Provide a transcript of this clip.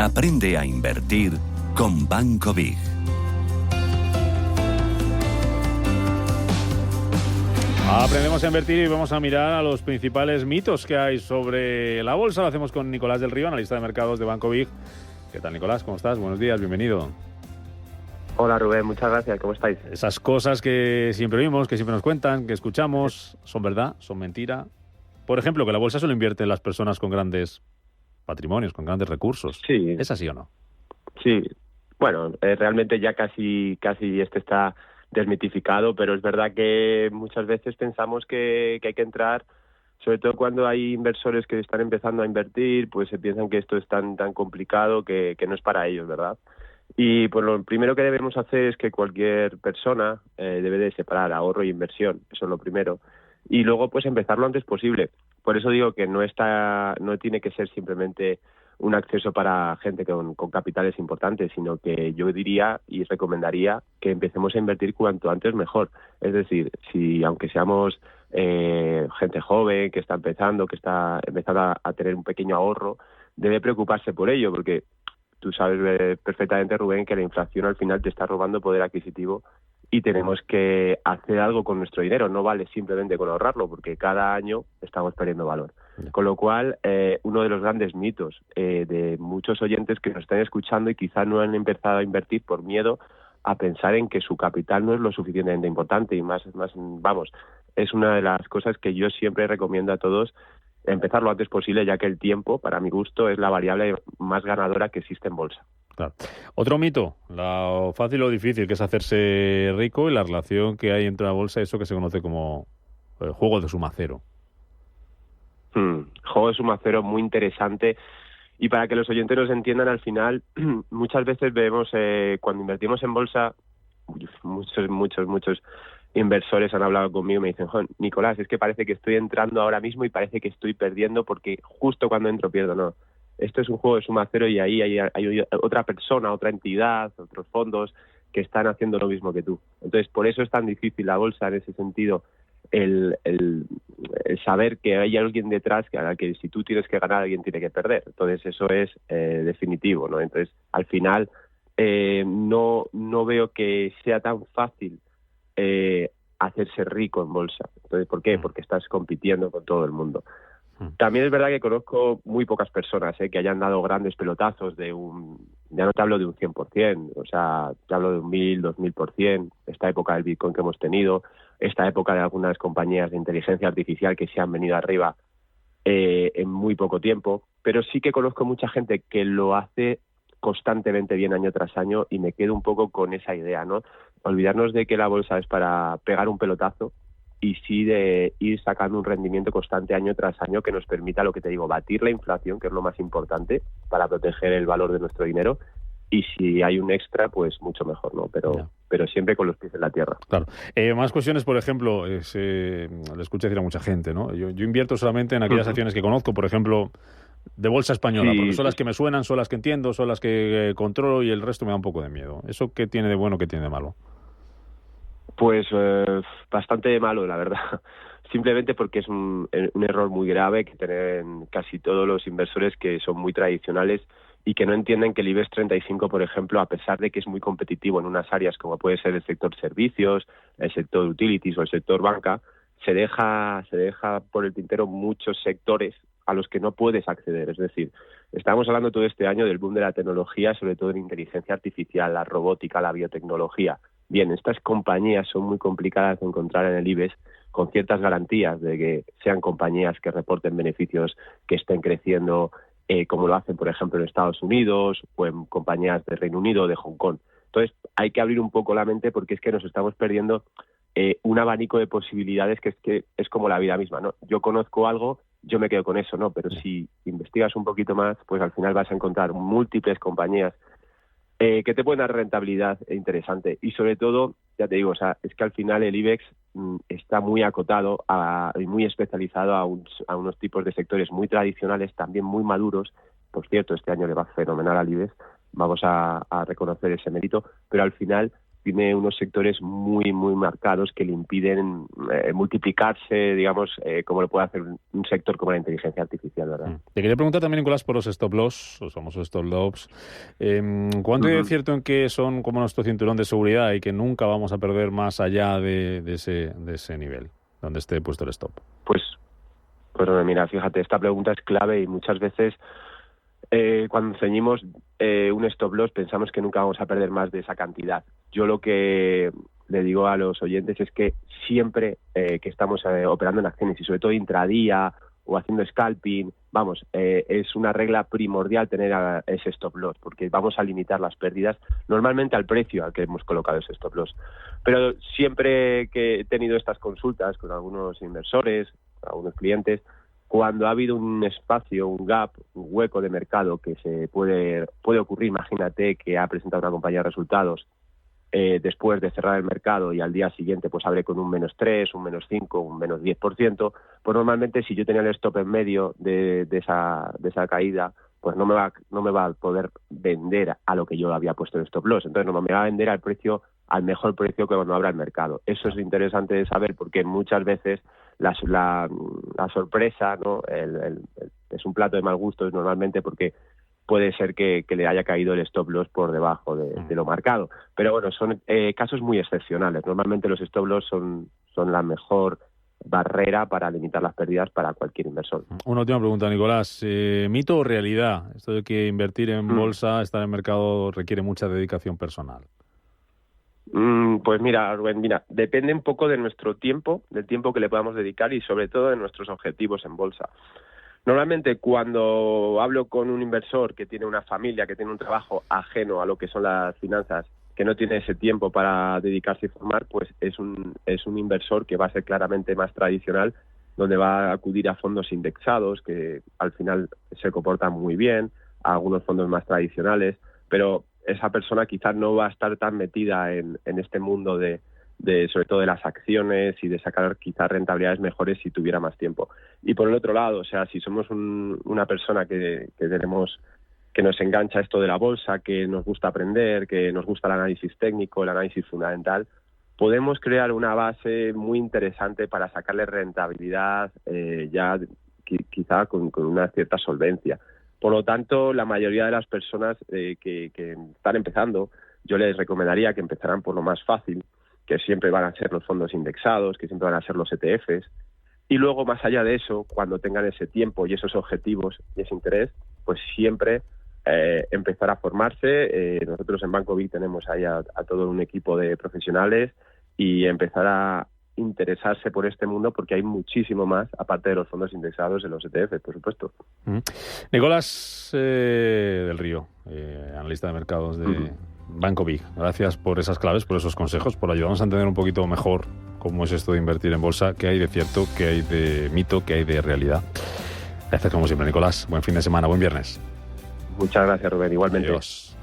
Aprende a invertir con Banco Big. Aprendemos a invertir y vamos a mirar a los principales mitos que hay sobre la bolsa. Lo hacemos con Nicolás del Río, analista de mercados de Banco Big. ¿Qué tal, Nicolás? ¿Cómo estás? Buenos días, bienvenido. Hola, Rubén, muchas gracias. ¿Cómo estáis? Esas cosas que siempre vimos, que siempre nos cuentan, que escuchamos, ¿son verdad? ¿Son mentira? Por ejemplo, que la bolsa solo invierte en las personas con grandes patrimonios, con grandes recursos. Sí. ¿Es así o no? Sí. Bueno, realmente ya casi está desmitificado, pero es verdad que muchas veces pensamos que hay que entrar, sobre todo cuando hay inversores que están empezando a invertir, pues se piensan que esto es tan complicado que no es para ellos, ¿verdad? Y pues lo primero que debemos hacer es que cualquier persona debe de separar ahorro e inversión, eso es lo primero, y luego pues empezar lo antes posible. Por eso digo que no tiene que ser simplemente un acceso para gente con capitales importantes, sino que yo diría y recomendaría que empecemos a invertir cuanto antes mejor. Es decir, si aunque seamos gente joven que está empezando a tener un pequeño ahorro, debe preocuparse por ello, porque tú sabes perfectamente, Rubén, que la inflación al final te está robando poder adquisitivo y tenemos que hacer algo con nuestro dinero. No vale simplemente con ahorrarlo, porque cada año estamos perdiendo valor. Con lo cual, uno de los grandes mitos de muchos oyentes que nos están escuchando y quizás no han empezado a invertir por miedo a pensar en que su capital no es lo suficientemente importante y más vamos, es una de las cosas que yo siempre recomiendo a todos, empezar lo antes posible, ya que el tiempo, para mi gusto, es la variable más ganadora que existe en bolsa. Claro. Otro mito, lo fácil o difícil que es hacerse rico y la relación que hay entre la bolsa y eso que se conoce como juego de suma cero. Juego de suma cero muy interesante. Y para que los oyentes nos entiendan, al final, muchas veces vemos, cuando invertimos en bolsa, muchos inversores han hablado conmigo y me dicen, Nicolás, es que parece que estoy entrando ahora mismo y parece que estoy perdiendo porque justo cuando entro pierdo. No, esto es un juego de suma cero y ahí hay otra persona, otra entidad, otros fondos que están haciendo lo mismo que tú. Entonces, por eso es tan difícil la bolsa en ese sentido, el saber que hay alguien detrás que si tú tienes que ganar, alguien tiene que perder. Entonces, eso es definitivo, ¿no? Entonces, al final, no veo que sea tan fácil hacerse rico en bolsa. Entonces, ¿por qué? Porque estás compitiendo con todo el mundo. También es verdad que conozco muy pocas personas que hayan dado grandes pelotazos ya no te hablo de un 100%, o sea, te hablo de 1.000, 2.000%, esta época del Bitcoin que hemos tenido, esta época de algunas compañías de inteligencia artificial que se han venido arriba en muy poco tiempo, pero sí que conozco mucha gente que lo hace constantemente bien año tras año y me quedo un poco con esa idea, ¿no? Olvidarnos de que la bolsa es para pegar un pelotazo y sí de ir sacando un rendimiento constante año tras año que nos permita, lo que te digo, batir la inflación, que es lo más importante para proteger el valor de nuestro dinero, y si hay un extra, pues mucho mejor, ¿no? Pero siempre con los pies en la tierra. Claro. Más cuestiones, por ejemplo, le escucho decir a mucha gente, ¿no? Yo invierto solamente en aquellas acciones que conozco, por ejemplo, de bolsa española, porque son las que me suenan, son las que entiendo, son las que controlo y el resto me da un poco de miedo. ¿Eso qué tiene de bueno, qué tiene de malo? Pues bastante malo, la verdad. Simplemente porque es un error muy grave que tienen casi todos los inversores que son muy tradicionales y que no entienden que el IBEX 35, por ejemplo, a pesar de que es muy competitivo en unas áreas como puede ser el sector servicios, el sector utilities o el sector banca, se deja por el tintero muchos sectores a los que no puedes acceder. Es decir, estamos hablando todo este año del boom de la tecnología, sobre todo en inteligencia artificial, la robótica, la biotecnología. Bien, estas compañías son muy complicadas de encontrar en el IBEX con ciertas garantías de que sean compañías que reporten beneficios que estén creciendo como lo hacen, por ejemplo, en Estados Unidos o en compañías de Reino Unido o de Hong Kong. Entonces, hay que abrir un poco la mente porque es que nos estamos perdiendo un abanico de posibilidades que es como la vida misma, ¿no? Yo conozco algo, yo me quedo con eso, ¿no? Pero si investigas un poquito más, pues al final vas a encontrar múltiples compañías que te pueden dar rentabilidad interesante. Y sobre todo, ya te digo, o sea, es que al final el IBEX está muy acotado y muy especializado a unos tipos de sectores muy tradicionales, también muy maduros. Por cierto, este año le va fenomenal al IBEX, vamos a reconocer ese mérito, pero al final tiene unos sectores muy, muy marcados que le impiden multiplicarse, digamos, como lo puede hacer un sector como la inteligencia artificial, ¿verdad? Te quería preguntar también, Nicolás, por los stop loss, los famosos stop loss. ¿Cuánto es cierto en que son como nuestro cinturón de seguridad y que nunca vamos a perder más allá de ese nivel, donde esté puesto el stop? Pues mira, fíjate, esta pregunta es clave y muchas veces cuando ceñimos un stop loss pensamos que nunca vamos a perder más de esa cantidad. Yo lo que le digo a los oyentes es que siempre que estamos operando en acciones y sobre todo intradía o haciendo scalping, es una regla primordial tener ese stop loss, porque vamos a limitar las pérdidas normalmente al precio al que hemos colocado ese stop loss. Pero siempre que he tenido estas consultas con algunos inversores, algunos clientes, cuando ha habido un espacio, un gap, un hueco de mercado que se puede ocurrir, imagínate que ha presentado una compañía de resultados después de cerrar el mercado y al día siguiente pues abre con un -3, un -5, un -10%, pues normalmente si yo tenía el stop en medio de esa caída, pues no me va a poder vender a lo que yo había puesto el stop loss. Entonces no me va a vender al mejor precio que cuando abra el mercado. Eso es interesante de saber porque muchas veces la sorpresa, ¿no? Es un plato de mal gusto normalmente porque puede ser que le haya caído el stop loss por debajo de lo marcado. Pero bueno, son casos muy excepcionales. Normalmente los stop loss son la mejor barrera para limitar las pérdidas para cualquier inversor. Una última pregunta, Nicolás. ¿Mito o realidad? Esto de que invertir en bolsa, estar en el mercado, requiere mucha dedicación personal. Pues mira, Rubén, depende un poco de nuestro tiempo, del tiempo que le podamos dedicar y sobre todo de nuestros objetivos en bolsa. Normalmente cuando hablo con un inversor que tiene una familia, que tiene un trabajo ajeno a lo que son las finanzas, que no tiene ese tiempo para dedicarse y formar, pues es un inversor que va a ser claramente más tradicional, donde va a acudir a fondos indexados, que al final se comportan muy bien, a algunos fondos más tradicionales, pero esa persona quizás no va a estar tan metida en este mundo de sobre todo de las acciones y de sacar quizás rentabilidades mejores si tuviera más tiempo. Y por el otro lado, o sea, si somos una persona que nos engancha esto de la bolsa, que nos gusta aprender, que nos gusta el análisis técnico, el análisis fundamental, podemos crear una base muy interesante para sacarle rentabilidad ya quizá con una cierta solvencia. Por lo tanto, la mayoría de las personas que están empezando, yo les recomendaría que empezaran por lo más fácil, que siempre van a ser los fondos indexados, que siempre van a ser los ETFs. Y luego, más allá de eso, cuando tengan ese tiempo y esos objetivos y ese interés, pues siempre empezar a formarse. Nosotros en Banco Vic tenemos ahí a todo un equipo de profesionales y empezar a interesarse por este mundo porque hay muchísimo más, aparte de los fondos indexados, de los ETFs, por supuesto. Nicolás del Río, analista de mercados de Banco Vic. Gracias por esas claves, por esos consejos, por ayudarnos a entender un poquito mejor cómo es esto de invertir en bolsa, qué hay de cierto, qué hay de mito, qué hay de realidad. Gracias como siempre, Nicolás. Buen fin de semana, buen viernes. Muchas gracias, Rubén. Igualmente. Adiós.